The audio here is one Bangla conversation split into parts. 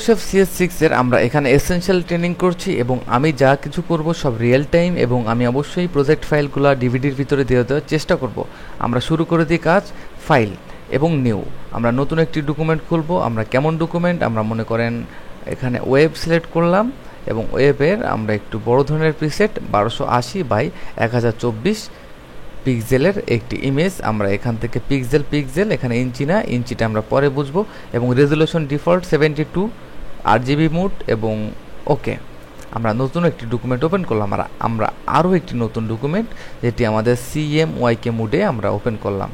ফটোশপ CS6 এর আমরা এখানে এসেনশিয়াল ট্রেনিং করছি এবং আমি যা কিছু করব সব রিয়েল টাইম এবং আমি অবশ্যই প্রজেক্ট ফাইলগুলো ডিভিডির ভিতরে দিয়ে দেওয়ার চেষ্টা করব। আমরা শুরু করে দিই কাজ, ফাইল এবং নিউ। আমরা নতুন একটি ডকুমেন্ট খুলব। আমরা কেমন ডকুমেন্ট, আমরা মনে করেন এখানে ওয়েব সিলেক্ট করলাম এবং ওয়েবের আমরা একটু বড় ধরনের প্রিসেট 1280x1024 পিক্সেলের একটি ইমেজ। আমরা এখান থেকে পিক্সেল এখানে ইঞ্চি না, ইঞ্চিটা আমরা পরে বুঝবো। এবং রেজুলেশন ডিফল্ট 72 RGB মোড এবং ওকে। আমরা নতুন একটি ডকুমেন্ট ওপেন করলাম। আমরা আরও একটি নতুন ডকুমেন্ট যেটি আমাদের CMYK মোডে আমরা ওপেন করলাম।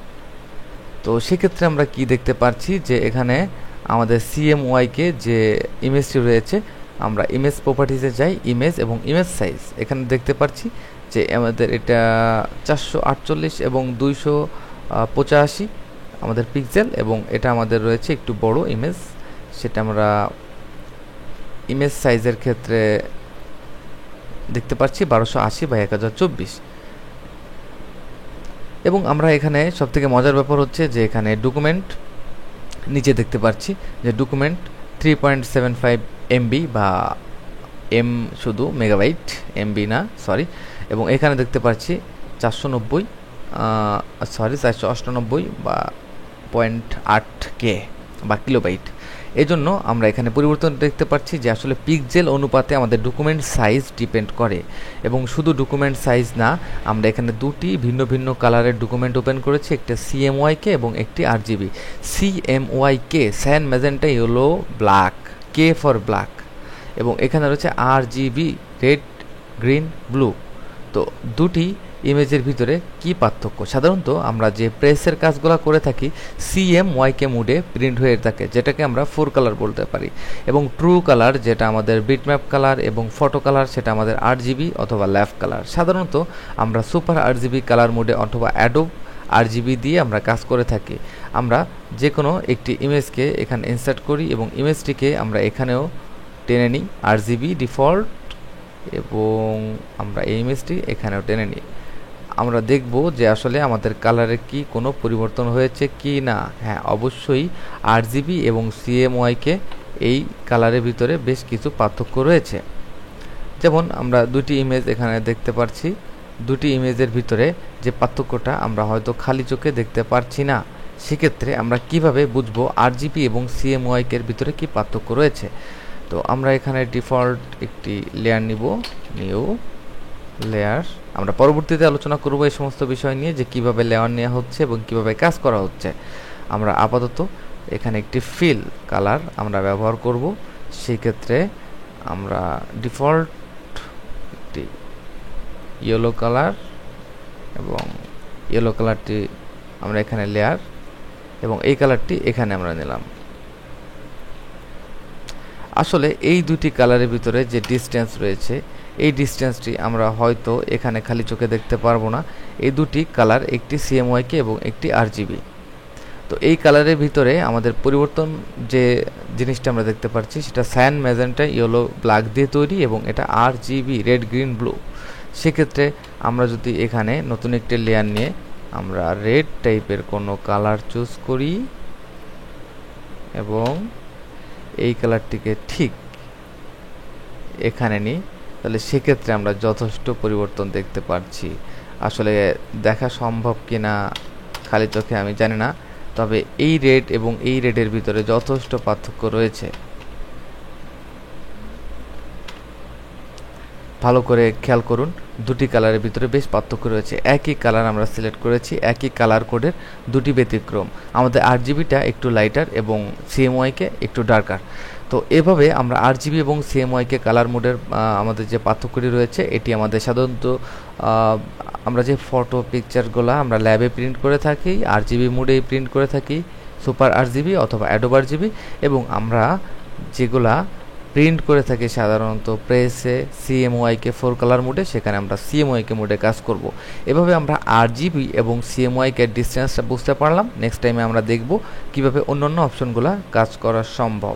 তো সেক্ষেত্রে আমরা কি দেখতে পাচ্ছি যে এখানে আমাদের CMYK যে ইমেজটি রয়েছে, আমরা ইমেজ প্রপার্টিজে যাই, ইমেজ এবং ইমেজ সাইজ। এখানে দেখতে পাচ্ছি যে আমাদের এটা 448 এবং 285 আমাদের পিক্সেল এবং এটা আমাদের রয়েছে একটু বড় ইমেজ, সেটা আমরা ইমেজ সাইজের ক্ষেত্রে দেখতে পাচ্ছি 1280x1024। এবং আমরা এখানে সবথেকে মজার ব্যাপার হচ্ছে যে এখানে ডকুমেন্ট নিচে দেখতে পাচ্ছি যে ডকুমেন্ট 3.75 MB বা এম শুধু মেগাবাইট, MB না, সরি। এবং এখানে দেখতে পাচ্ছি 498 বা 0.8K বা কিলোবাইট। এই জন্য আমরা এখানে পরিবর্তন দেখতে পাচ্ছি যে আসলে পিক্সেল অনুপাতে আমাদের ডকুমেন্ট সাইজ ডিপেন্ড করে। এবং শুধু ডকুমেন্ট সাইজ না, আমরা এখানে দুটি ভিন্ন ভিন্ন কালারের ডকুমেন্ট ওপেন করেছি, একটা CMYK এবং একটি RGB। CMYK San magenta yellow black, K for black. এবং এখানে রয়েছে RGB রেড গ্রিন ব্লু। তো দুটি ইমেজের ভিতরে কি পার্থক্য? সাধারণত আমরা যে প্রেসের কাজগুলো করে থাকি CMYK মোডে প্রিন্ট হয়ে থাকে, যেটাকে আমরা 4 কালার বলতে পারি। এবং ট্রু কালার যেটা আমাদের বিটম্যাপ কালার এবং ফটো কালার সেটা আমাদের RGB অথবা ল্যাফ কালার। সাধারণত আমরা সুপার RGB কালার মোডে অথবা অ্যাডোব RGB দিয়ে আমরা কাজ করে থাকি। আমরা যে কোনো একটি ইমেজকে এখানে ইনসার্ট করি এবং ইমেজটিকে আমরা এখানেও টেনে নিই RGB ডিফল্ট এবং আমরা এই ইমেজটি এখানেও টেনে নিই। আমরা দেখব যে আসলে আমাদের কালারে কি কোনো পরিবর্তন হয়েছে কি না। হ্যাঁ, অবশ্যই RGB এবং CMYK এই কালারের ভিতরে বেশ কিছু পার্থক্য রয়েছে। যেমন আমরা দুটি ইমেজ এখানে দেখতে পাচ্ছি, দুটি ইমেজের ভিতরে যে পার্থক্যটা আমরা হয়তো খালি চোখে দেখতে পারছি না। সেক্ষেত্রে আমরা কিভাবে বুঝবো RGB এবং CMYK এর ভিতরে কি পার্থক্য রয়েছে? তো আমরা এখানে ডিফল্ট একটি লেয়ার নিব, নিউ লেয়ার। আমরা পরবর্তীতে আলোচনা করব এই সমস্ত বিষয় নিয়ে যে কিভাবে লেয়ার নেওয়া হচ্ছে এবং কিভাবে কাজ করা হচ্ছে। আমরা আপাতত এখানে একটি ফিল কালার আমরা ব্যবহার করব। সেই ক্ষেত্রে আমরা ডিফল্ট একটি ইয়েলো কালার এবং ইয়েলো কালারটি আমরা এখানে লেয়ার এবং এই কালারটি এখানে আমরা নিলাম। আসলে এই দুটি কালারের ভিতরে যে ডিসটেন্স রয়েছে, এই ডিসটেন্সটি আমরা হয়তো এখানে খালি চোখে দেখতে পারবো না। এই দুটি কালার, একটি CMYK এবং একটি RGB। তো এই কালারের ভিতরে আমাদের পরিবর্তন যে জিনিসটা আমরা দেখতে পাচ্ছি সেটা স্যান ম্যাজেন্টা ইয়েলো ব্ল্যাক দিয়ে তৈরি এবং এটা RGB রেড গ্রিন ব্লু। সেক্ষেত্রে আমরা যদি এখানে নতুন একটি লেয়ার নিয়ে আমরা রেড টাইপের কোনো কালার চুজ করি এবং এই কালারটিকে ঠিক এখানে নিই, তাহলে সেক্ষেত্রে আমরা যথেষ্ট পরিবর্তন দেখতে পাচ্ছি। আসলে দেখা সম্ভব কিনা খালি চোখে আমি জানি না, তবে এই রেড এবং এই রেডের ভিতরে যথেষ্ট পার্থক্য রয়েছে। ভালো করে খেয়াল করুন, দুটি কালারের ভিতরে বেশ পার্থক্য রয়েছে। একই কালার আমরা সিলেক্ট করেছি, একই কালার কোডের দুটি ব্যতিক্রম। আমাদের RGBটা একটু লাইটার এবং CMYK একটু ডার্কার। তো এভাবে আমরা RGB এবং CMYK কালার মোডের আমাদের যে পার্থক্যটি রয়েছে, এটি আমাদের সাধারণত আমরা যে ফটো পিকচারগুলো আমরা ল্যাবে প্রিন্ট করে থাকি RGB মোডেই প্রিন্ট করে থাকি, সুপার RGB অথবা অ্যাডোব RGB। এবং আমরা যেগুলা প্রিন্ট করে থাকি সাধারণত প্রেসে CMYK 4 কালার মোডে, সেখানে আমরা CMYK মোডে কাজ করব। এভাবে আমরা RGB এবং CMYK এর ডিসটেন্সটা বুঝতে পারলাম। নেক্সট টাইমে আমরা দেখব কিভাবে অন্যান্য অপশনগুলো কাজ করা সম্ভব।